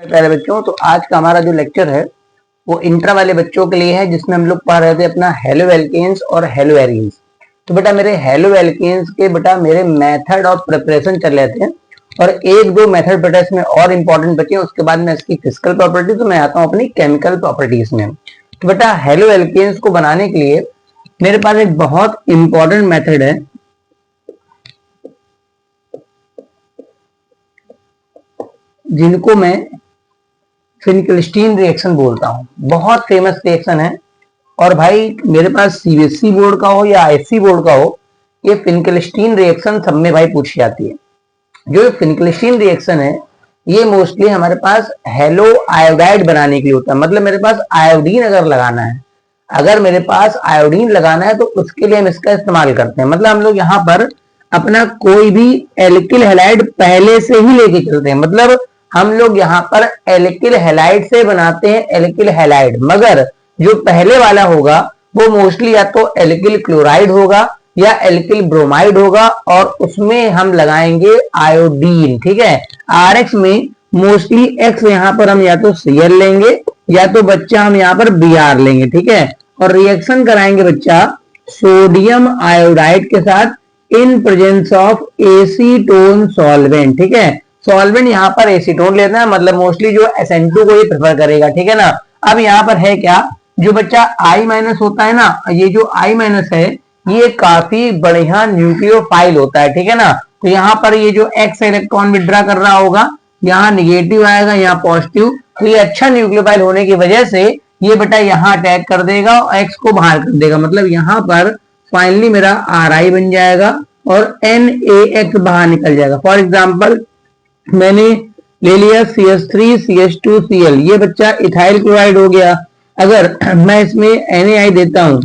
प्यारे बच्चों, तो आज का हमारा जो लेक्चर है वो इंट्रा वाले बच्चों के लिए है, जिसमें हम लोग पढ़ रहे थे अपना हेलो एल्केन्स और हेलो एरीन्स। तो बेटा मेरे हेलो एल्केन्स के मेरे मेथड ऑफ प्रिपरेशन चल रहे थे और एक दो मेथड बेटा इसमें और इम्पोर्टेंट बचे। उसके बाद में इसकी फिजिकल प्रॉपर्टी, तो मैं आता हूँ अपनी केमिकल प्रॉपर्टीज में। तो बेटा हेलो एल्केन्स को बनाने के लिए मेरे पास एक बहुत इंपॉर्टेंट मेथड है, जिनको मैं फिनकेल्स्टीन रिएक्शन बोलता हूँ। बहुत फेमस रिएक्शन है और भाई मेरे पास सीबीएसई बोर्ड का हो या आईएससी बोर्ड का हो, ये फिनकेल्स्टीन रिएक्शन सब में भाई पूछी जाती है। जो फिनकेल्स्टीन रिएक्शन है ये मोस्टली हमारे पास हेलो आयोडाइड बनाने के लिए होता है। मतलब मेरे पास आयोडीन अगर लगाना है, तो उसके लिए हम इसका इस्तेमाल करते हैं। मतलब हम लोग यहाँ पर अपना कोई भी एल्किल हैलाइड पहले से ही लेके चलते हैं। मतलब हम लोग यहाँ पर एल्किल हैलाइड से बनाते हैं एल्किल हैलाइड, मगर जो पहले वाला होगा वो मोस्टली या तो एल्किल क्लोराइड होगा या एल्किल ब्रोमाइड होगा और उसमें हम लगाएंगे आयोडीन। ठीक है, आरएक्स में मोस्टली एक्स यहाँ पर हम या तो Cl लेंगे या तो बच्चा हम यहाँ पर Br लेंगे। ठीक है, और रिएक्शन कराएंगे बच्चा सोडियम आयोडाइड के साथ in presence of acetone solvent. ठीक है, सॉल्वेंट यहाँ पर एसीटोन लेना है, मतलब मोस्टली जो SN2 को ये प्रेफर करेगा। ठीक है ना। अब यहाँ पर है क्या, जो बच्चा I- होता है ना, ये जो I- है ये काफी बढ़िया न्यूक्लियोफाइल होता है। ठीक है ना। तो यहाँ पर ये जो X इलेक्ट्रॉन विड्रॉ कर रहा होगा, यहाँ निगेटिव आएगा, यहाँ पॉजिटिव। तो ये अच्छा न्यूक्लियोफाइल होने की वजह से ये बेटा यहाँ अटैक कर देगा और X को बाहर कर देगा। मतलब यहाँ पर फाइनली मेरा Ri बन जाएगा और NaX बाहर निकल जाएगा। फॉर एग्जाम्पल मैंने ले लिया CH3CH2Cl, ये बच्चा इथाइल क्लोराइड हो गया। अगर मैं इसमें NaI देता हूं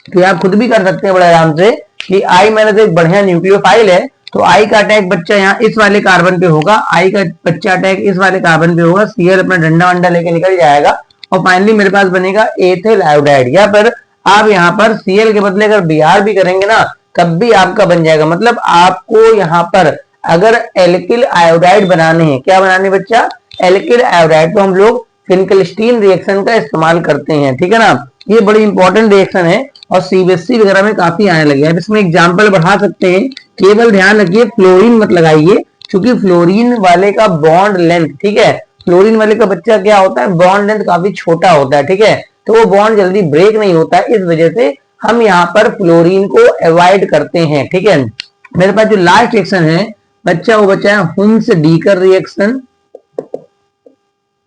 तो आप खुद भी कर सकते हैं बड़े आराम से कि I- एक बढ़िया न्यूक्लियोफाइल है, तो I का अटैक बच्चा यहाँ इस वाले कार्बन पे होगा, I का बच्चा अटैक इस वाले कार्बन पे होगा, Cl अपना डंडा वंडा लेके निकल जाएगा और फाइनली मेरे पास बनेगा एथिल आयोडाइड। या फिर आप यहाँ पर Cl के बदले अगर Br भी करेंगे ना, तब भी आपका बन जाएगा। मतलब आपको यहाँ पर अगर एल्किल आयोडाइड बनाने हैं, क्या बनाने बच्चा, एल्किल आयोडाइड, तो हम लोग फिनकेल्स्टीन रिएक्शन का इस्तेमाल करते हैं। ठीक है ना। ये बड़ी इंपॉर्टेंट रिएक्शन है और सीबीएसई वगैरह में काफी आने लगे हैं। इसमें एग्जांपल बढ़ा सकते हैं, केवल ध्यान रखिए फ्लोरीन मत लगाइए, क्योंकि फ्लोरीन वाले का बॉन्ड लेंथ, ठीक है, फ्लोरीन वाले का बच्चा क्या होता है, बॉन्ड लेंथ काफी छोटा होता है। ठीक है, तो वो बॉन्ड जल्दी ब्रेक नहीं होता है, इस वजह से हम यहाँ पर फ्लोरीन को अवॉइड करते हैं। ठीक है, मेरे पास जो लास्ट रिएक्शन है बच्चा, वो बच्चा है हुन्स डीकर रिएक्शन।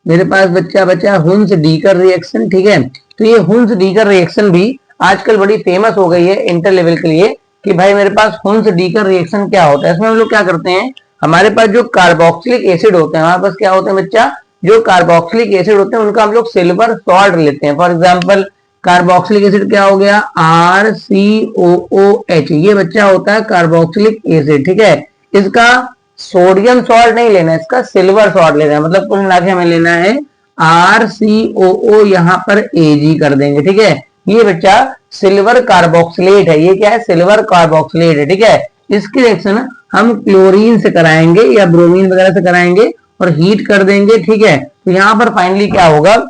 मेरे पास बच्चा बचा हुन्स डीकर रिएक्शन। ठीक है, तो ये हुन्स डीकर रिएक्शन भी आजकल बड़ी फेमस हो गई है इंटर लेवल के लिए कि भाई मेरे पास हुन्स डीकर रिएक्शन क्या होता है। इसमें हम लोग क्या करते हैं, हमारे पास जो कार्बोक्सिलिक एसिड होते हैं, हमारे पास क्या होते हैं बच्चा, जो कार्बोक्सिलिक एसिड होते हैं उनका हम लोग सिल्वर सॉल्ट लेते हैं। फॉर एग्जाम्पल कार्बोक्सिलिक एसिड क्या हो गया, RCOOH, ये बच्चा होता है कार्बोक्सिलिक एसिड। ठीक है, इसका सोडियम सॉल्ट नहीं लेना है, इसका सिल्वर सॉल्ट लेना है। मतलब कुल मिला के हमें लेना है RCOO, यहाँ पर Ag कर देंगे। ठीक है, ये बच्चा सिल्वर कार्बोक्सिलेट है। ये क्या है, सिल्वर कार्बोक्सिलेट है। ठीक है, इसकी रिएक्शन हम क्लोरीन से कराएंगे या ब्रोमीन वगैरह से कराएंगे और हीट कर देंगे। ठीक है, तो यहाँ पर फाइनली क्या होगा,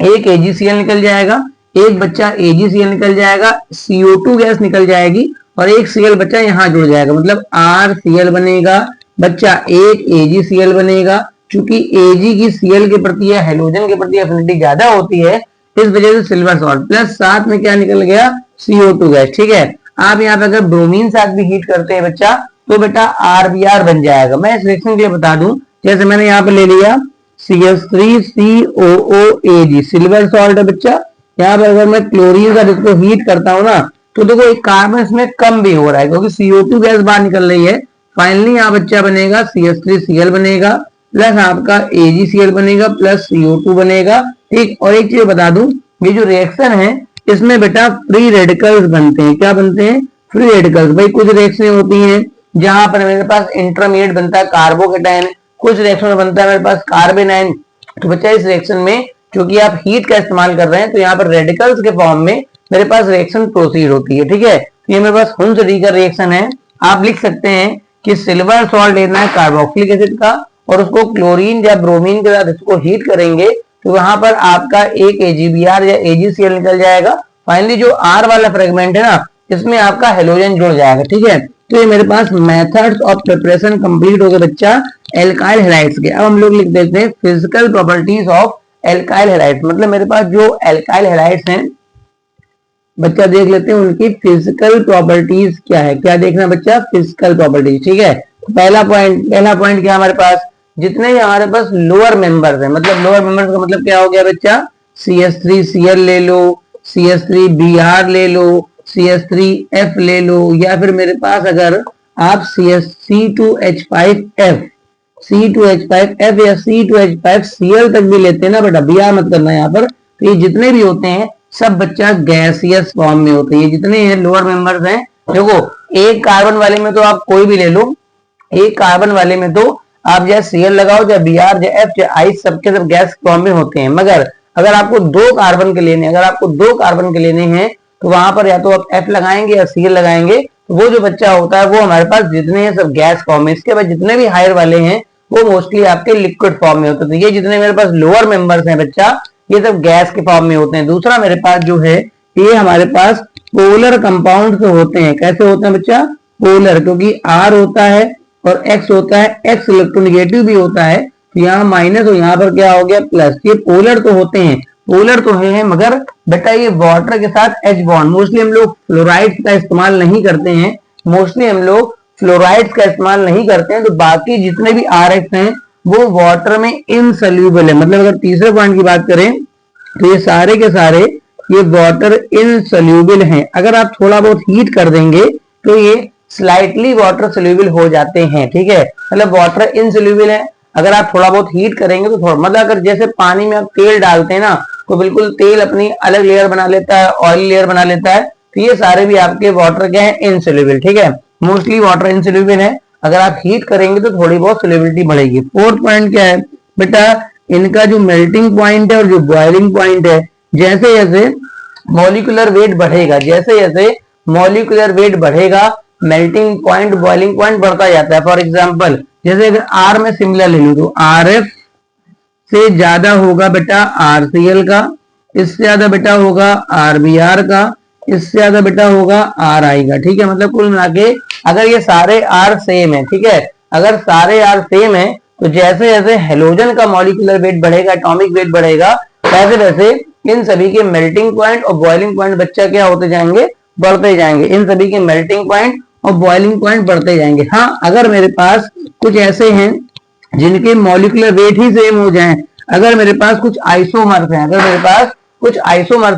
एक AgCl निकल जाएगा, एक बच्चा AgCl निकल जाएगा, CO2 गैस निकल जाएगी और एक Cl बच्चा यहाँ जुड़ जाएगा। मतलब RCl बनेगा बच्चा, एक AgCl बनेगा। चूंकि Ag की Cl के प्रति या हेलोजन के प्रति एफिनिटी ज्यादा होती है, इस वजह से सिल्वर सॉल्ट प्लस साथ में क्या निकल गया, CO2 गैस। ठीक है, आप यहाँ पे अगर ब्रोमीन साथ भी हीट करते हैं बच्चा, तो बेटा RBr बन जाएगा। मैं इस रिएक्शन के लिए बता दूं, जैसे मैंने यहाँ पे ले लिया CH3COOAg, सिल्वर सॉल्ट है बच्चा। यहाँ पर अगर मैं क्लोरीन का जिसको हीट करता हूँ ना, तो देखो एक कार्बन इसमें कम भी हो रहा है क्योंकि CO2 गैस बाहर निकल रही है। फाइनली यहाँ बच्चा बनेगा CH3Cl बनेगा प्लस आपका AgCl बनेगा प्लस CO2 बनेगा। ठीक, और एक चीज बता दूं, ये जो रिएक्शन है इसमें बेटा फ्री रेडिकल्स बनते हैं। क्या बनते हैं, फ्री रेडिकल्स। भाई कुछ रिएक्शन होती हैं जहां पर मेरे पास इंटरमीडिएट बनता है कार्बोकेटायन, कुछ रिएक्शन में बनता है मेरे पास कार्बेनाइन। तो बच्चा इस रिएक्शन में क्योंकि आप हीट का इस्तेमाल कर रहे हैं, तो यहाँ पर रेडिकल्स के फॉर्म में मेरे पास रिएक्शन प्रोसीड होती है। ठीक है, तो ये मेरे पास हुन्स डीकर रिएक्शन है। आप लिख सकते हैं कि सिल्वर सॉल्ट लेना है कार्बोक्सिलिक एसिड का और उसको क्लोरीन या ब्रोमीन के साथ इसको हीट करेंगे तो वहां पर आपका एक AgBr या AgCl निकल जाएगा। फाइनली जो R वाला फ्रेगमेंट है ना, इसमें आपका हेलोजन जुड़ जाएगा। ठीक है, तो ये मेरे पास मेथड्स ऑफ प्रिपरेशन कंप्लीट हो गए बच्चा एल्काइल हैलाइड्स के। अब हम लोग लिख देते हैं physical properties of alkyl halides. मतलब मेरे पास जो एल्काइल हैलाइड्स हैं बच्चा देख लेते हैं उनकी फिजिकल प्रॉपर्टीज क्या है। क्या देखना बच्चा? Physical properties. ठीक है, पहला पॉइंट क्या हमारे पास, जितने भी हमारे पास लोअर मेंबर्स है, मतलब लोअर मेंबर्स का मतलब क्या हो गया बच्चा, CH3Cl ले लो, CH3Br ले लो, CH3F ले लो, या फिर मेरे पास अगर आप C2H5F या C2H5Cl तक भी लेते हैं ना बेटा, Br मत करना यहाँ पर। तो ये जितने भी होते हैं सब बच्चा गैसियस फॉर्म में होते हैं। ये जितने हैं लोअर मेंबर्स हैं, देखो एक कार्बन वाले में तो आप कोई भी ले लो, एक कार्बन वाले में तो आप चाहे Cl लगाओ, चाहे Br, चाहे F, चाहे I, सबके सब गैस फॉर्म में होते हैं। मगर अगर आपको दो कार्बन के लेने हैं तो वहां पर या तो आप F लगाएंगे या Cl लगाएंगे, तो वो जो बच्चा होता है वो हमारे पास जितने हैं सब गैस फॉर्म में। इसके बाद जितने भी हायर वाले हैं वो मोस्टली आपके लिक्विड फॉर्म में होते हैं। ये जितने मेरे पास लोअर मेंबर्स हैं बच्चा, ये सब गैस के फॉर्म में होते हैं। दूसरा मेरे पास जो है ये हमारे पास पोलर कंपाउंड होते हैं। कैसे होते हैं बच्चा? पोलर, क्योंकि R होता है और X होता है, X इलेक्ट्रोनेगेटिव भी होता है, तो यहाँ माइनस और यहाँ पर क्या हो गया प्लस। ये पोलर तो होते हैं, पोलर तो है मगर बेटा ये वाटर के साथ H बॉन्ड, मोस्टली हम लोग फ्लोराइड्स का इस्तेमाल नहीं करते हैं, तो बाकी जितने भी RX हैं वो वाटर में इनसोल्यूबल है। मतलब अगर तीसरे पॉइंट की बात करें तो ये सारे के सारे ये वाटर इनसोल्यूबल हैं। अगर आप थोड़ा बहुत हीट कर देंगे तो ये स्लाइटली वाटर सोल्यूबल हो जाते हैं। ठीक है, मतलब वाटर इनसोल्यूबल है, अगर आप थोड़ा बहुत हीट करेंगे तो थोड़ा, मतलब अगर जैसे पानी में आप तेल डालते हैं ना तो बिल्कुल तेल अपनी अलग लेयर बना लेता है, ऑयल लेयर बना लेता है, तो ये सारे भी आपके वाटर क्या है, इनसोल्यूबल। ठीक है, मोस्टली वाटर इनसोल्यूबल है, अगर आप हीट करेंगे तो थोड़ी बहुत सोल्यूबिलिटी बढ़ेगी। फोर्थ पॉइंट क्या है बेटा, इनका जो मेल्टिंग पॉइंट है और जो बॉइलिंग पॉइंट है, जैसे जैसे मॉलिक्यूलर वेट बढ़ेगा मेल्टिंग पॉइंट, बॉइलिंग पॉइंट बढ़ता जाता है। फॉर एग्जांपल जैसे अगर R में सिमिलर ले लूं तो RF से ज्यादा होगा बेटा RCl का, इससे ज्यादा बेटा होगा RBr का, इससे ज्यादा बेटा होगा RI का। ठीक है, मतलब कुल मिला के अगर ये सारे R सेम है, ठीक है, अगर सारे R सेम है तो जैसे जैसे हेलोजन का मॉलिक्यूलर वेट बढ़ेगा, एटॉमिक वेट बढ़ेगा, वैसे वैसे इन सभी के मेल्टिंग पॉइंट और बॉइलिंग पॉइंट बच्चा क्या होते जाएंगे, बढ़ते जाएंगे। इन सभी के मेल्टिंग पॉइंट और बॉइलिंग पॉइंट बढ़ते जाएंगे। हाँ, अगर मेरे पास कुछ ऐसे हैं जिनके मॉलिक्यूलर वेट ही सेम हो जाएं, अगर मेरे पास कुछ आइसोमर्स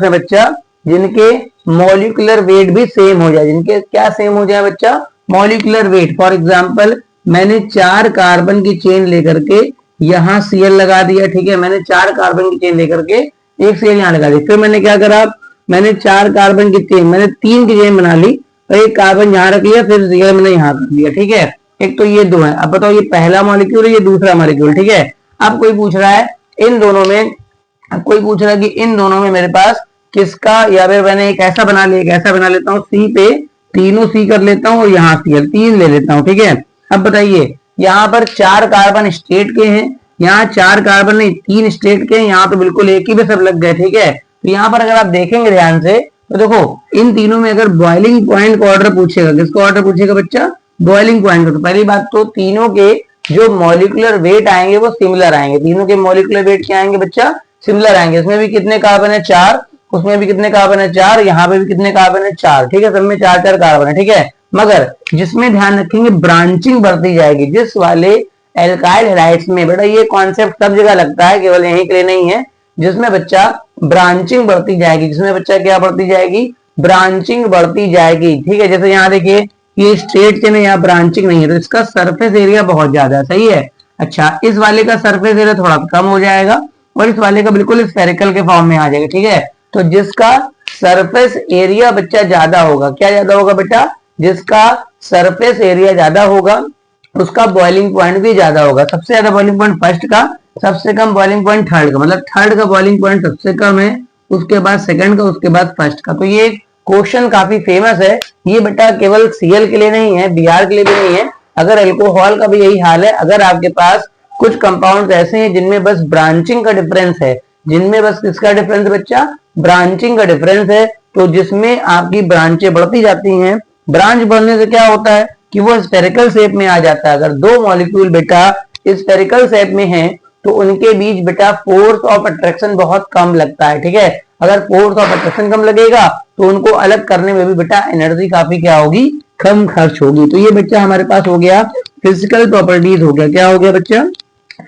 हैं, बच्चा जिनके मॉलिक्यूलर वेट भी सेम हो जाए, जिनके क्या सेम हो जाए बच्चा, मॉलिक्यूलर वेट। फॉर एग्जांपल मैंने 4 कार्बन की चेन लेकर के यहाँ Cl लगा दिया। ठीक है, मैंने 4 कार्बन की चेन लेकर के एक Cl यहाँ लगा दी। फिर मैंने क्या करा, मैंने 4 कार्बन की चेन, मैंने 3 की चेन बना ली और एक कार्बन यहाँ रख लिया, फिर Cl मैंने यहाँ रख लिया। ठीक है, एक तो ये दो है। अब बताओ ये पहला मॉलिक्यूल है, ये दूसरा मॉलिक्यूल। ठीक है, अब कोई पूछ रहा है इन दोनों में, कि इन दोनों में मेरे पास किसका, या फिर मैंने एक ऐसा बना लिया, एक ऐसा बना लेता हूँ, C पे तीनों C कर लेता हूँ और यहाँ Cl 3 ले लेता हूँ। ठीक है, अब बताइए यहाँ पर 4 कार्बन स्टेट के हैं, यहाँ 4 कार्बन नहीं 3 स्टेट के हैं, यहाँ तो बिल्कुल एक ही पे सब लग गए। ठीक है, तो यहाँ पर अगर आप देखेंगे ध्यान से तो देखो इन तीनों में अगर बॉइलिंग पॉइंट का ऑर्डर पूछेगा, किसका ऑर्डर पूछेगा बच्चा, बॉइलिंग पॉइंट का, तो पहली बात तो तीनों के जो मॉलिक्यूलर वेट आएंगे वो सिमिलर आएंगे। तीनों के मॉलिक्यूलर वेट क्या आएंगे बच्चा, सिमिलर आएंगे। इसमें भी कितने कार्बन है, 4, उसमें भी कितने कार्बन है, 4, यहाँ पे भी कितने कार्बन है, 4। ठीक है, सब में 4-4 कार्बन है। ठीक है, मगर जिसमें ध्यान रखेंगे ब्रांचिंग बढ़ती जाएगी, जिस वाले एल्काइल हैलाइड्स में, बेटा ये कॉन्सेप्ट सब जगह लगता है, केवल यहीं के लिए नहीं है, जिसमें बच्चा ब्रांचिंग बढ़ती जाएगी, जिसमें बच्चा क्या बढ़ती जाएगी, ब्रांचिंग बढ़ती जाएगी। ठीक है, जैसे यहाँ देखिए ये स्ट्रेट चेन है, यहाँ ब्रांचिंग नहीं है, तो इसका सरफेस एरिया बहुत ज्यादा है। सही है, अच्छा इस वाले का सरफेस एरिया थोड़ा कम हो जाएगा और इस वाले का बिल्कुल स्फेरिकल के फॉर्म में आ जाएगा। ठीक है, तो जिसका सरफेस एरिया बच्चा ज्यादा होगा, क्या ज्यादा होगा बेटा, जिसका सरफेस एरिया ज्यादा होगा उसका बॉइलिंग पॉइंट भी ज्यादा होगा। सबसे ज्यादा बॉइलिंग पॉइंट फर्स्ट का, सबसे कम बॉइलिंग पॉइंट थर्ड का, मतलब थर्ड का बॉइलिंग पॉइंट सबसे कम है, उसके बाद सेकंड का, उसके बाद फर्स्ट का। तो ये क्वेश्चन काफी फेमस है। ये बेटा केवल Cl के लिए नहीं है, Br के लिए भी नहीं है, अगर अल्कोहल का भी यही हाल है, अगर आपके पास कुछ कंपाउंड ऐसे हैं जिनमें बस ब्रांचिंग का डिफरेंस है, जिनमें बस किसका डिफरेंस है बच्चा, ब्रांचिंग का डिफरेंस है। तो जिसमें आपकी ब्रांचें बढ़ती जाती हैं, ब्रांच बढ़ने से क्या होता है कि वो स्फेरिकल शेप में आ जाता है। अगर दो मॉलिक्यूल बेटा स्फेरिकल शेप में हैं तो उनके बीच बेटा फोर्स ऑफ अट्रैक्शन बहुत कम लगता है, ठीक है। अगर फोर्स ऑफ अट्रैक्शन कम लगेगा तो उनको अलग करने में भी बेटा एनर्जी काफी क्या होगी, कम खर्च होगी। तो ये बच्चा हमारे पास हो गया फिजिकल प्रॉपर्टीज हो गया, क्या हो गया बच्चा,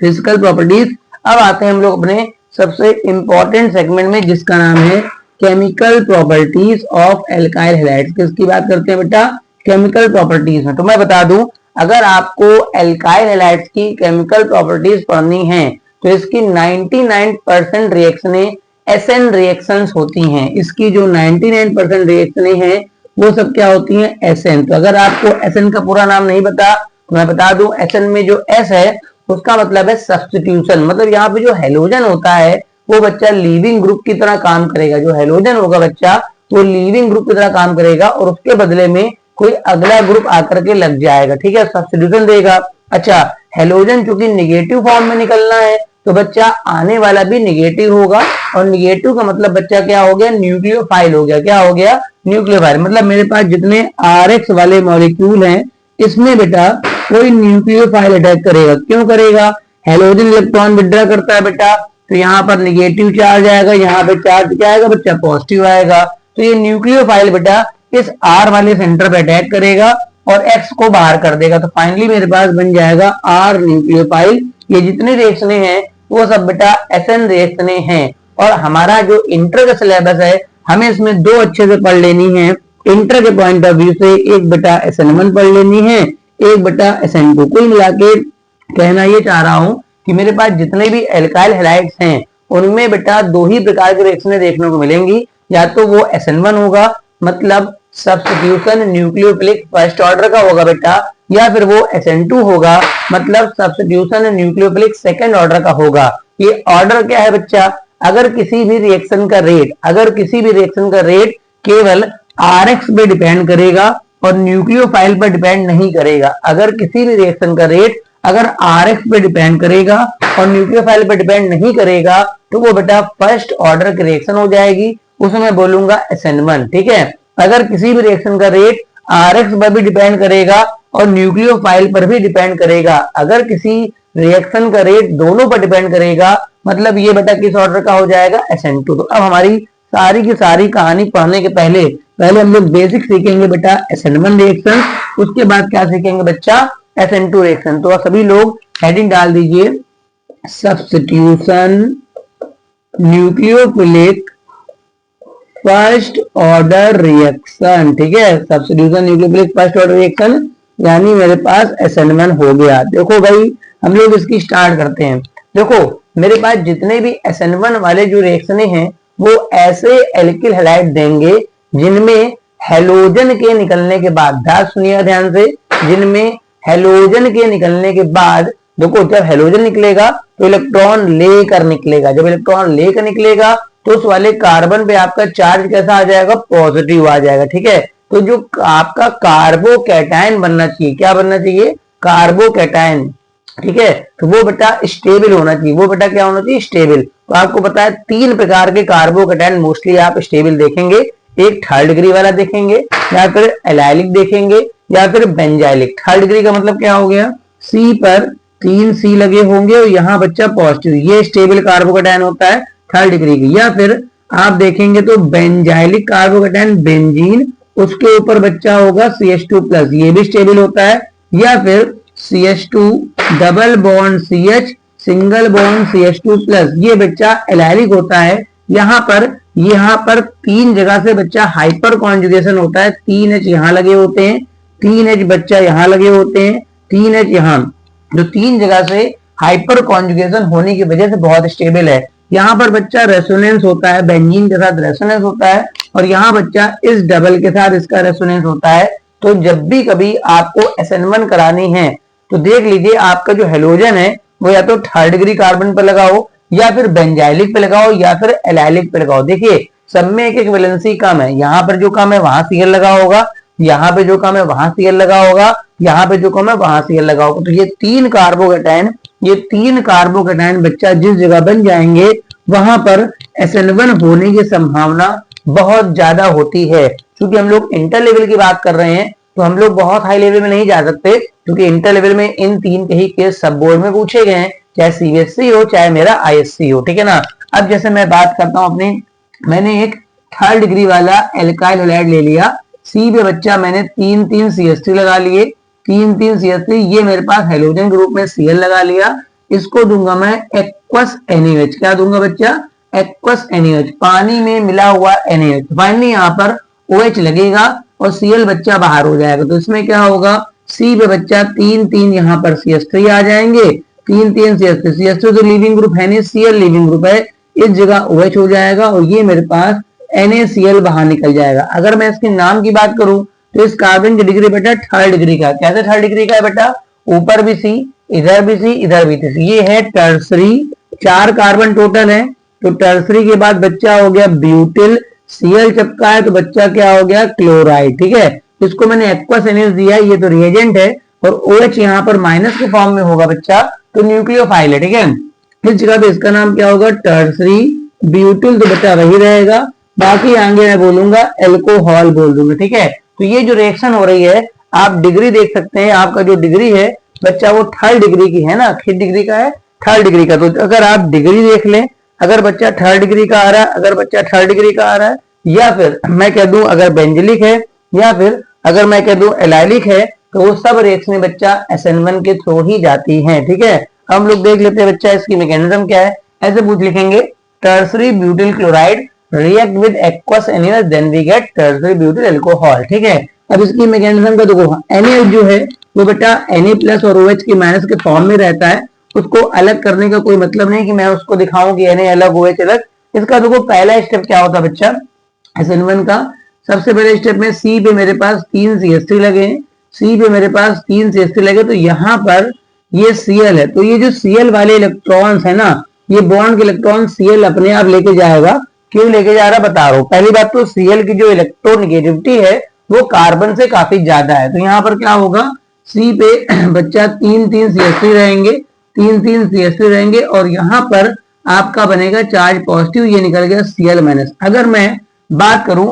फिजिकल प्रॉपर्टीज। अब आते हैं हम लोग अपने सबसे इंपॉर्टेंट सेगमेंट में जिसका नाम है chemical properties of alkyl halides. किसकी बात करते हैं बेटा, केमिकल प्रॉपर्टीज में। तो मैं बता दूं, अगर आपको एल्काइल हैलाइड्स की केमिकल प्रॉपर्टीज पढ़नी है तो इसकी 99% रिएक्शनें एसएन रिएक्शंस होती हैं। इसकी जो 99% रिएक्शनें हैं वो सब क्या होती हैं, एसएन। तो अगर आपको एसएन का पूरा नाम नहीं पता तो मैं बता दूं, एसएन में जो एस है उसका मतलब है सब्स्टिट्यूशन। मतलब यहाँ पे जो हेलोजन होता है वो बच्चा लीविंग ग्रुप की तरह काम करेगा। जो हेलोजन होगा बच्चा वो लीविंग ग्रुप की तरह काम करेगा और उसके बदले में कोई अगला ग्रुप आकर के लग जाएगा, ठीक है, सब्स्टिट्यूशन देगा। अच्छा, हेलोजन चूंकि निगेटिव फॉर्म में निकलना है तो बच्चा आने वाला भी निगेटिव होगा, और निगेटिव का मतलब बच्चा क्या हो गया, न्यूक्लियोफाइल हो गया। क्या हो गया, न्यूक्लियोफाइल। मतलब मेरे पास जितने RX वाले मॉलिक्यूल हैं इसमें बेटा कोई न्यूक्लियोफाइल अटैक करेगा। क्यों करेगा, हेलोजन इलेक्ट्रॉन विड्रॉ करता है बेटा, तो यहाँ पर निगेटिव चार्ज आएगा, यहाँ पे चार्ज क्या आएगा बच्चा, पॉजिटिव आएगा। तो ये न्यूक्लियोफाइल बेटा इस R वाले सेंटर पे अटैक करेगा और X को बाहर कर देगा। तो फाइनली मेरे पास बन जाएगा R न्यूक्लियोफाइल। ये जितनी रिएक्शनें हैं वो सब बेटा SN रिएक्शनें हैं। और हमारा जो इंटर का सिलेबस है हमें इसमें दो अच्छे से पढ़ लेनी है। इंटर के पॉइंट ऑफ व्यू से एक बेटा SN1 पढ़ लेनी है, एक बेटा SN2। कुल मिला के कहना ये चाह रहा हूं कि मेरे पास जितने भी एल्काइल हैलाइड्स हैं उनमें बेटा दो ही प्रकार की रिएक्शनें देखने को मिलेंगी। या तो वो SN1 होगा, मतलब सब्स्टिट्यूशन न्यूक्लियोफिलिक फर्स्ट ऑर्डर का होगा बेटा, या फिर वो SN2 होगा, मतलब सब्स्टिट्यूशन न्यूक्लियोफिलिक सेकंड ऑर्डर का होगा। ये ऑर्डर क्या है बच्चा, अगर किसी भी रिएक्शन का रेट केवल RX पे डिपेंड करेगा और न्यूक्लियोफाइल पर डिपेंड नहीं करेगा। अगर किसी भी रिएक्शन का रेट अगर RX पे डिपेंड करेगा और न्यूक्लियोफाइल पर डिपेंड नहीं करेगा तो वो बेटा फर्स्ट ऑर्डर की रिएक्शन हो जाएगी, उसमें मैं बोलूंगा SN1, ठीक है। अगर किसी भी रिएक्शन का रेट RX पर भी डिपेंड करेगा और न्यूक्लियोफाइल पर भी डिपेंड करेगा, अगर किसी रिएक्शन का रेट दोनों पर डिपेंड करेगा, मतलब ये बेटा किस ऑर्डर का हो जाएगा, SN2। तो अब हमारी सारी की सारी कहानी पढ़ने के पहले हम लोग बेसिक सीखेंगे बेटा SN1 रिएक्शन, उसके बाद क्या सीखेंगे बच्चा, SN2 रिएक्शन। तो सभी लोग हेडिंग डाल दीजिए, substitution nucleophilic first order reaction, ठीक है, substitution nucleophilic first order reaction, यानी मेरे पास SN1 हो गया। देखो भाई हम लोग इसकी स्टार्ट करते हैं। देखो मेरे पास जितने भी SN1 वाले जो रिएक्शनें हैं वो ऐसे एल्किल हैलाइड देंगे जिनमें हेलोजन के निकलने के बाद, सुनिए ध्यान से, जिनमें हेलोजन के निकलने के बाद, देखो जब हेलोजन निकलेगा तो इलेक्ट्रॉन लेकर निकलेगा, जब इलेक्ट्रॉन लेकर निकलेगा तो उस वाले कार्बन पे आपका चार्ज कैसा आ जाएगा, पॉजिटिव आ जाएगा, ठीक है। तो जो आपका कार्बोकैटायन बनना चाहिए, क्या बनना चाहिए, कार्बोकैटायन, ठीक है। तो वो बेटा स्टेबल होना चाहिए, वो बेटा क्या होना चाहिए, स्टेबल। तो आपको पता है 3 प्रकार के कार्बोकैटायन मोस्टली आप स्टेबल देखेंगे, एक थर्ड डिग्री वाला देखेंगे, या फिर एलाइलिक देखेंगे, या फिर बेंजाइलिक। थर्ड डिग्री का मतलब क्या हो गया, C पर 3 C लगे होंगे और यहाँ बच्चा पॉजिटिव, ये स्टेबल कार्बोकैटायन होता है थर्ड डिग्री की। या फिर आप देखेंगे तो बेंजाइलिक कार्बोकैटायन बेंजीन, उसके ऊपर बच्चा होगा CH2+, ये भी स्टेबल होता है। या फिर CH2 double bond CH single bond CH2+, ये बच्चा एलाइलिक होता है। यहाँ पर 3 जगह से बच्चा हाइपर कॉन्जुगेशन होता है, 3 H यहाँ लगे होते हैं, 3 H बच्चा यहाँ लगे होते हैं, 3 H यहाँ, जो 3 जगह से हाइपर कॉन्जुगेशन होने की वजह से बहुत स्टेबल है। यहाँ पर बच्चा रेसोनेंस होता है, बेंजीन के साथ रेसोनेंस होता है, और यहाँ बच्चा इस डबल के साथ इसका रेसोनेंस होता है। तो जब भी कभी आपको SN1 करानी है तो देख लीजिए आपका जो हेलोजन है वो या तो थर्ड डिग्री कार्बन पर लगाओ, या फिर बेंजाइलिक पे लगाओ, या फिर एलाइलिक पे लगाओ। देखिए सब में एक एक वैलेंसी कम है, यहाँ पर जो कम है वहां Cl लगा होगा, यहाँ पे जो कम है वहां Cl लगा होगा, यहाँ पे जो कम है वहां Cl लगा होगा। तो ये 3 कार्बोकैटायन ये 3 कार्बोकेटाइन बच्चा जिस जगह बन जाएंगे वहां पर SN1 होने की संभावना बहुत ज्यादा होती है। क्योंकि हम लोग इंटर लेवल की बात कर रहे हैं तो हम लोग बहुत हाई लेवल में नहीं जा सकते, क्योंकि इंटर लेवल में इन 3 के ही केस सब बोर्ड में पूछे गए हैं, चाहे CBSE हो चाहे मेरा ISC हो, ठीक है ना। अब जैसे मैं बात करता हूं अपनी, मैंने एक 3rd डिग्री वाला एल्काइल हैलाइड ले लिया, सी पे बच्चा मैंने 3 CH3 लगा लिए, 3 CH3, ये मेरे पास हेलोजन ग्रुप में Cl लगा लिया, इसको दूंगा मैं एक्वस NaOH। क्या दूंगा बच्चा? एक्वस NaOH, पानी में मिला हुआ NaOH। फाइनली यहाँ पर OH लगेगा और Cl बच्चा बाहर हो जाएगा, तो इसमें क्या होगा, C पे बच्चा 3 यहाँ पर CH3 आ जाएंगे, 3 CH3 तो लिविंग ग्रुप है नहीं, Cl लिविंग ग्रुप है, इस जगह OH हो जाएगा और ये मेरे पास NaCl बाहर निकल जाएगा। अगर मैं इसके नाम की बात करूं तो इस कार्बन की डिग्री बेटा 3rd डिग्री का, कैसे 3rd डिग्री का है बेटा, ऊपर भी C, इधर भी C, इधर भी C, ये है टर्सरी, 4 कार्बन टोटल है। तो टर्सरी के बाद बच्चा हो गया ब्यूटिल, Cl चिपका है तो बच्चा क्या हो गया, क्लोराइड, ठीक है। इसको मैंने एक्वस NaOH दिया है, ये तो रिएजेंट है, और OH यहाँ पर माइनस के फॉर्म में होगा बच्चा, तो न्यूक्लियोफाइल है, ठीक है। इस जगह पे इसका नाम क्या होगा, टर्सरी ब्यूटिल, तो बच्चा वही रहेगा, बाकी आगे मैं बोलूंगा एल्कोहल बोल दूंगा, ठीक है। तो ये जो रिएक्शन हो रही है, आप डिग्री देख सकते हैं, आपका जो डिग्री है बच्चा वो 3rd डिग्री की है ना, किस डिग्री का है, 3rd डिग्री का। तो अगर आप डिग्री देख लें, अगर बच्चा 3rd डिग्री का आ रहा है, अगर बच्चा 3rd डिग्री का आ रहा है, या फिर मैं कह दूं अगर बेंजलिक है, या फिर अगर मैं कह दूं एलाइलिक है, तो वो सब रिएक्शन बच्चा SN1 के थ्रू ही जाती है, ठीक है। हम लोग देख लेते हैं बच्चा इसकी मैकेनिज्म क्या है। ऐसे पूछ लिखेंगे, tertiary butyl chloride react with aqueous NaOH, then we get tertiary butyl alcohol, ठीक है। अब इसकी मैकेनिज्म का देखो, NaOH जो है वो बेटा Na प्लस और OH के माइनस के फॉर्म में रहता है, उसको अलग करने का कोई मतलब नहीं कि मैं उसको दिखाऊं कि Na अलग OH अलग। इसका देखो पहला स्टेप क्या होता है बच्चा, SN1 का सबसे पहले स्टेप में C पे मेरे पास 3 CH3 लगे, C पे मेरे पास 3 CH3 लगे, तो यहाँ पर ये Cl है, तो ये जो Cl वाले इलेक्ट्रॉन्स है ना, ये बॉन्ड के इलेक्ट्रॉन Cl अपने आप लेके जाएगा। क्यों लेके जा रहा बता रहा हूं। पहली बात तो Cl की जो इलेक्ट्रोनेगेटिविटी है वो कार्बन से काफी ज्यादा है, तो यहाँ पर क्या होगा, C पे बच्चा 3 CH3 रहेंगे, 3 CH3 रहेंगे, और यहाँ पर आपका बनेगा चार्ज पॉजिटिव, ये निकल गया Cl माइनस। अगर मैं बात करूं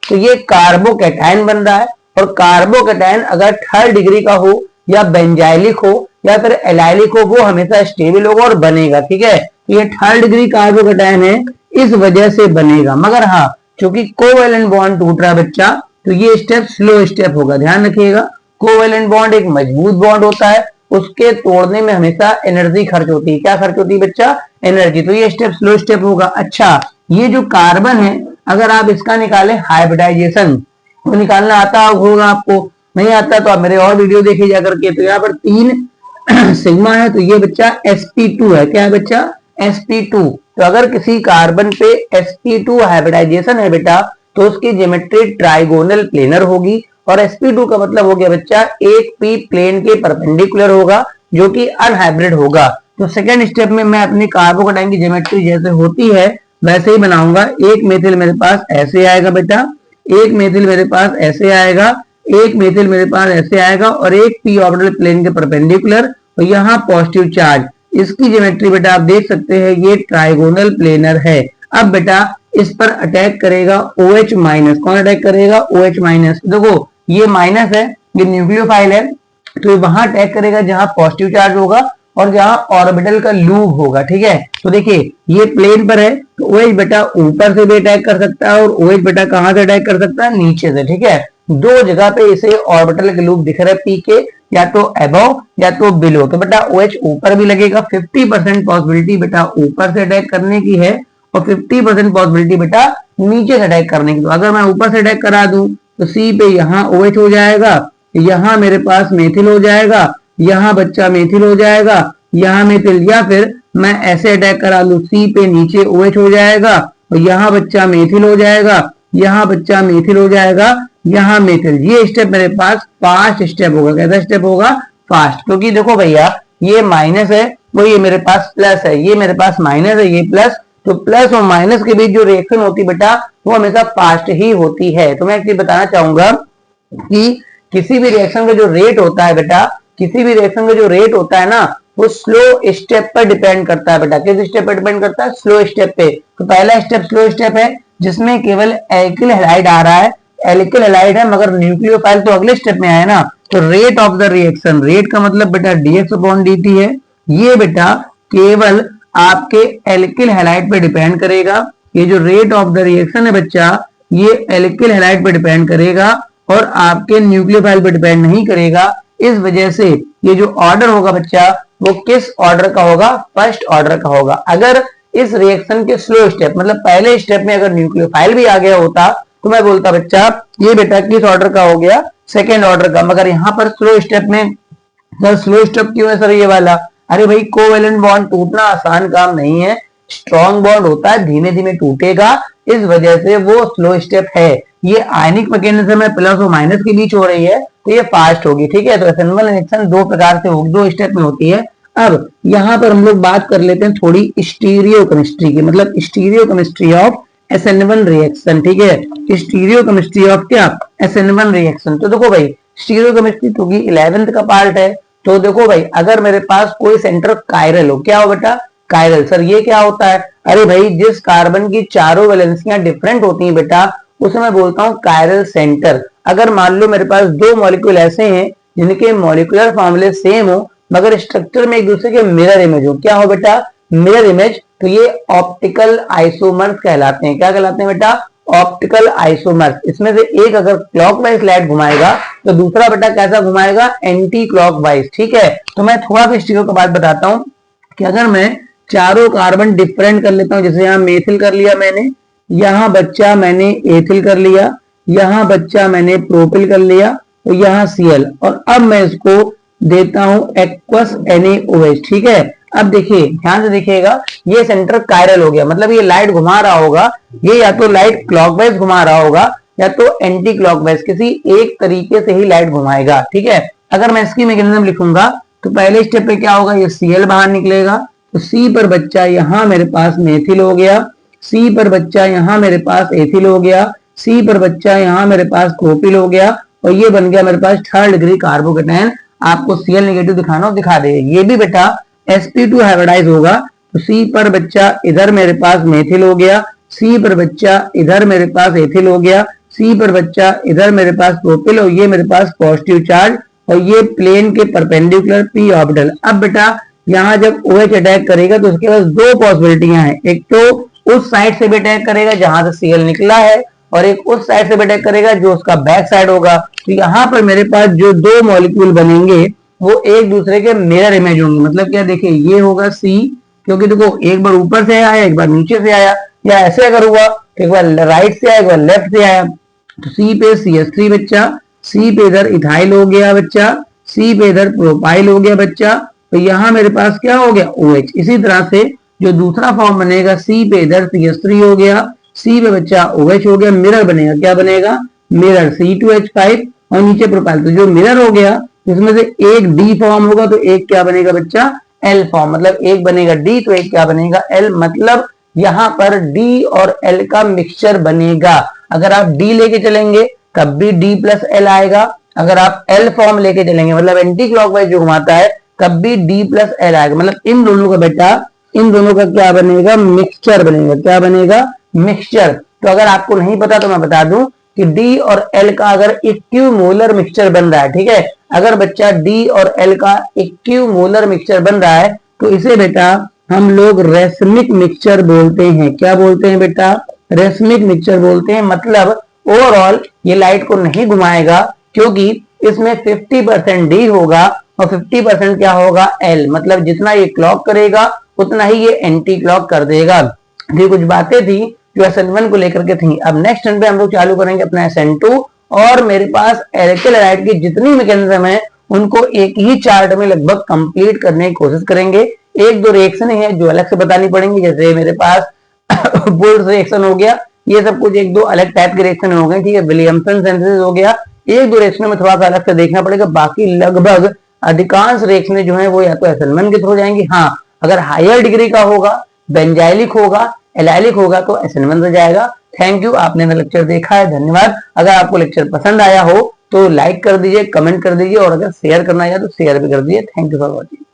तो ये कार्बोकैटायन बन रहा है, और कार्बोकैटायन अगर 3rd डिग्री का हो या बेंजाइलिक हो या फिर एलाइलिक हो, वो हमेशा स्टेबल होगा और बनेगा, ठीक है। तो ये 3rd डिग्री कार्बोकैटायन है, इस वजह से बनेगा। मगर हाँ, क्योंकि कोवेलेंट बॉन्ड टूट रहा है बच्चा, तो ये स्टेप स्लो स्टेप होगा, ध्यान रखिएगा। कोवेलेंट बॉन्ड एक मजबूत बॉन्ड होता है, उसके तोड़ने में हमेशा एनर्जी खर्च होती है। क्या खर्च होती है बच्चा, एनर्जी। तो ये स्टेप स्लो स्टेप होगा। अच्छा, ये जो कार्बन है, अगर आप इसका निकालें हाइब्रिडाइजेशन, तो निकालना आता होगा आपको, नहीं आता तो आप मेरे और वीडियो देखे जा करके। तो यहाँ पर 3 सिग्मा है, तो ये बच्चा sp2 है। क्या है बच्चा, sp2। तो अगर किसी कार्बन पे sp2 हाइब्रिडाइजेशन है बेटा, तो उसकी ज्योमेट्री ट्राइगोनल प्लेनर होगी, और sp2 का मतलब हो गया बच्चा एक p प्लेन के परपेंडिकुलर होगा, जो कि अनहाइब्रिड होगा। तो सेकंड स्टेप में मैं अपनी कार्बोकेटाइन की ज्योमेट्री जैसे होती है वैसे ही बनाऊंगा। एक मेथिल मेरे पास ऐसे आएगा बेटा, एक मेथिल मेरे पास ऐसे आएगा, एक मेथिल मेरे पास ऐसे आएगा, और एक p ऑर्बिटल प्लेन के परपेंडिकुलर, और यहाँ पॉजिटिव चार्ज। इसकी ज्योमेट्री बेटा आप देख सकते हैं, ये ट्राइगोनल प्लेनर है। अब बेटा इस पर अटैक करेगा OH माइनस। कौन अटैक करेगा, OH माइनस। देखो ये माइनस है, ये न्यूक्लियोफाइल है, तो वहां अटैक करेगा जहां पॉजिटिव चार्ज होगा और जहां ऑर्बिटल का लूप होगा, ठीक है। तो देखिए ये प्लेन पर है, तो OH बेटा ऊपर से भी अटैक कर सकता है, और OH बेटा कहां से अटैक कर सकता है, नीचे से, ठीक है। दो जगह पे इसे ऑर्बिटल के लूप दिख रहा है P के, या तो अबव या तो बिलो। तो बेटा OH ऊपर भी लगेगा, 50% पॉसिबिलिटी बेटा ऊपर से अटैक करने की है, और 50% पॉसिबिलिटी बेटा नीचे से अटैक करने की। तो अगर मैं ऊपर से अटैक करा दूं तो C पे यहाँ OH हो जाएगा, यहाँ मेरे पास मेथिल हो जाएगा, यहाँ बच्चा मेथिल हो जाएगा, यहाँ मेथिल, या फिर मैं ऐसे अटैक करा लूं C पे नीचे OH हो जाएगा, और यहाँ बच्चा मेथिल हो जाएगा, यहाँ बच्चा मेथिल हो जाएगा, यहाँ मेथिल। ये स्टेप मेरे पास फास्ट स्टेप होगा। कैसा स्टेप होगा, फास्ट। क्योंकि देखो भैया ये माइनस है, वो ये मेरे पास प्लस है, ये मेरे पास माइनस है, ये प्लस, तो प्लस और माइनस के बीच जो रिएक्शन होती है बेटा वो हमेशा फास्ट ही होती है। तो मैं एक चीज बताना चाहूंगा कि किसी भी रिएक्शन का जो रेट होता है बेटा, किसी भी रिएक्शन का जो रेट होता है ना, वो स्लो स्टेप पर डिपेंड करता है बेटा। किस स्टेप पर डिपेंड करता है? स्लो स्टेप पे। तो पहला स्टेप स्लो स्टेप है जिसमें केवल एल्किल हैलाइड आ रहा है, एल्किल हैलाइड है मगर न्यूक्लियोफाइल तो अगले स्टेप में आया ना। तो rate of the reaction, rate का मतलब बेटा dx अपॉन dt है। ये बेटा केवल आपके एल्किल हैलाइड पे डिपेंड करेगा। ये जो रेट ऑफ द रिएक्शन है बच्चा, ये एल्किल हैलाइड पे डिपेंड करेगा और आपके न्यूक्लियोफाइल पे डिपेंड नहीं करेगा। इस वजह से ये जो ऑर्डर होगा बच्चा वो किस ऑर्डर का होगा? फर्स्ट ऑर्डर का होगा। अगर इस रिएक्शन के स्लो स्टेप मतलब पहले स्टेप में अगर न्यूक्लियोफाइल भी आ गया होता तो मैं बोलता बच्चा ये बेटा किस ऑर्डर का हो गया? सेकेंड ऑर्डर का। मगर यहाँ पर स्लो स्टेप में, सर स्लो स्टेप क्यों है सर ये वाला? अरे भाई कोवेलेंट बॉन्ड टूटना आसान काम नहीं है, स्ट्रॉन्ग बॉन्ड होता है, धीमे धीमे टूटेगा, इस वजह से वो स्लो स्टेप है। ये आयनिक मैकेनिज्म है, प्लस और माइनस के बीच हो रही है तो ये फास्ट होगी। ठीक है, तो एसेंबल रिएक्शन दो प्रकार से होगी, दो स्टेप में होती है। अब यहाँ पर हम लोग बात कर लेते हैं थोड़ी स्टीरियोकेमिस्ट्री की, मतलब स्टीरियोकेमिस्ट्री ऑफ SN1 रिएक्शन। ठीक है, स्टीरियोकेमिस्ट्री ऑफ क्या? SN1 reaction. तो देखो भाई स्टीरियोकेमिस्ट्री तो 11th का पार्ट है। तो देखो भाई अगर मेरे पास कोई सेंटर कायरल हो, क्या हो बेटा? कायरल। सर ये क्या होता है? अरे भाई जिस कार्बन की चारों वैलेंसियां डिफरेंट होती हैं बेटा उसे मैं बोलता हूँ कायरल सेंटर। अगर मान लो मेरे पास दो मॉलिक्यूल ऐसे हैं जिनके मॉलिक्यूलर फॉर्मूले सेम हो मगर स्ट्रक्चर में एक दूसरे के मिरर इमेज हो, क्या हो बेटा? Mirror image. तो ये ऑप्टिकल आइसोमर्स कहलाते हैं। क्या कहलाते हैं बेटा? Optical isomers. इसमें से एक अगर क्लॉकवाइज लाइट घुमाएगा तो दूसरा बेटा कैसा घुमाएगा? Anti clockwise. ठीक है, तो मैं थोड़ा सा स्टीरियो का बात बताता हूँ कि अगर मैं चारों कार्बन डिफरेंट कर लेता हूं, जैसे यहाँ मेथिल कर लिया मैंने, यहाँ बच्चा मैंने एथिल कर लिया, यहाँ बच्चा मैंने प्रोपिल कर लिया, तो यहाँ Cl, और अब मैं इसको देता हूं एक्वस NaOH। ठीक है, अब देखिए ध्यान से देखिएगा, ये सेंटर कायरल हो गया, मतलब ये लाइट घुमा रहा होगा, ये या तो लाइट क्लॉकवाइज घुमा रहा होगा या तो एंटी क्लॉकवाइज, किसी एक तरीके से ही लाइट घुमाएगा। ठीक है, अगर मैं इसकी मैकेनिज्म लिखूंगा तो पहले स्टेप पे क्या होगा? ये Cl बाहर निकलेगा, तो C पर बच्चा यहाँ मेरे पास मेथिल हो गया, C पर बच्चा यहाँ मेरे पास एथिल हो गया, C पर बच्चा यहाँ मेरे पास प्रोपिल हो गया, और ये बन गया मेरे पास थर्ड डिग्री कार्बोकेटायन। आपको Cl नेगेटिव दिखाना हो दिखा दे। ये भी बेटा sp2 हाइब्रिडाइज होगा, तो C पर बच्चा इधर मेरे पास मेथिल हो गया, C पर बच्चा इधर मेरे पास एथिल हो गया, C पर बच्चा इधर मेरे पास प्रोपिल, और ये मेरे पास पॉजिटिव चार्ज, और ये प्लेन के परपेंडिकुलर p ऑर्बिटल। अब बेटा यहाँ जब OH अटैक करेगा तो उसके पास दो पॉसिबिलिटियां हैं, एक तो उस साइड से भी अटैक करेगा जहां से Cl निकला है, और एक उस साइड से भी अटैक करेगा जो उसका बैक साइड होगा। तो यहाँ पर मेरे पास जो दो मॉलिक्यूल बनेंगे वो एक दूसरे के मिरर इमेज होंगे। मतलब क्या, देखिए ये होगा C, क्योंकि देखो एक बार ऊपर से आया एक बार नीचे से आया, या ऐसे अगर हुआ तो एक बार राइट से आया एक बार लेफ्ट से आया। तो C पे CH3 बच्चा, C पे इधर इथाइल हो गया बच्चा, C पे इधर प्रोपाइल हो गया बच्चा, तो यहाँ मेरे पास क्या हो गया? OH। इसी तरह से जो दूसरा फॉर्म बनेगा, C पे इधर CH3 हो गया, C पे बच्चा OH हो गया, मिरर बनेगा, क्या बनेगा? मिरर C2H5, और नीचे प्रोपाइल। तो जो मिरर हो गया इसमें से एक D फॉर्म होगा तो एक क्या बनेगा बच्चा? L form. मतलब एक बनेगा D तो एक क्या बनेगा? L। मतलब यहाँ पर D और L का मिक्सचर बनेगा। अगर आप D लेके चलेंगे तब भी D प्लस L आएगा, अगर आप L फॉर्म लेके चलेंगे मतलब एंटी क्लॉकवाइज जो घुमाता है तब भी D प्लस L आएगा। मतलब इन दोनों का बेटा, इन दोनों का क्या बनेगा? मिक्सचर बनेगा। क्या बनेगा? मिक्सचर। तो अगर आपको नहीं पता तो मैं बता दूं कि D और L का अगर इक्विमोलर मिक्सचर बन रहा है, ठीक है, अगर बच्चा D और L का इक्विमोलर मिक्सचर बन रहा है तो इसे बेटा हम लोग रेसमिक मिक्सचर बोलते हैं। क्या बोलते हैं बेटा? रेसमिक मिक्सचर बोलते हैं। मतलब ओवरऑल ये लाइट को नहीं घुमाएगा क्योंकि इसमें 50% D होगा और 50% क्या होगा? L। मतलब जितना ये क्लॉक करेगा उतना ही ये एंटी क्लॉक कर देगा। ये कुछ बातें थी जो SN1 को लेकर के थी। अब नेक्स्ट टर्न पे हम लोग चालू करेंगे अपना SN2, और मेरे पास एल्किल हैलाइड की जितनी मैकेनिज्म है उनको एक ही चार्ट में लगभग कंप्लीट करने की कोशिश करेंगे। एक दो रिएक्शन है जो अलग से बतानी पड़ेंगी, जैसे मेरे पास बोल्ट रिएक्शन हो गया, ये सब कुछ एक दो अलग टाइप के रिएक्शन हो गए, ठीक है, विलियमसन सिंथेसिस हो गया, एक दो रिएक्शन में थोड़ा सा अलग से देखना पड़ेगा। बाकी लगभग अधिकांश रिएक्शन जो है वो या तो SN1 के थ्रू जाएंगी, हाँ अगर हायर डिग्री का होगा, बेंजाइलिक होगा, एलाइलिक होगा तो SN1 से जाएगा। थैंक यू, आपने मेरा लेक्चर देखा है, धन्यवाद। अगर आपको लेक्चर पसंद आया हो तो लाइक कर दीजिए, कमेंट कर दीजिए, और अगर शेयर करना है तो शेयर भी कर दीजिए। Thank you for watching.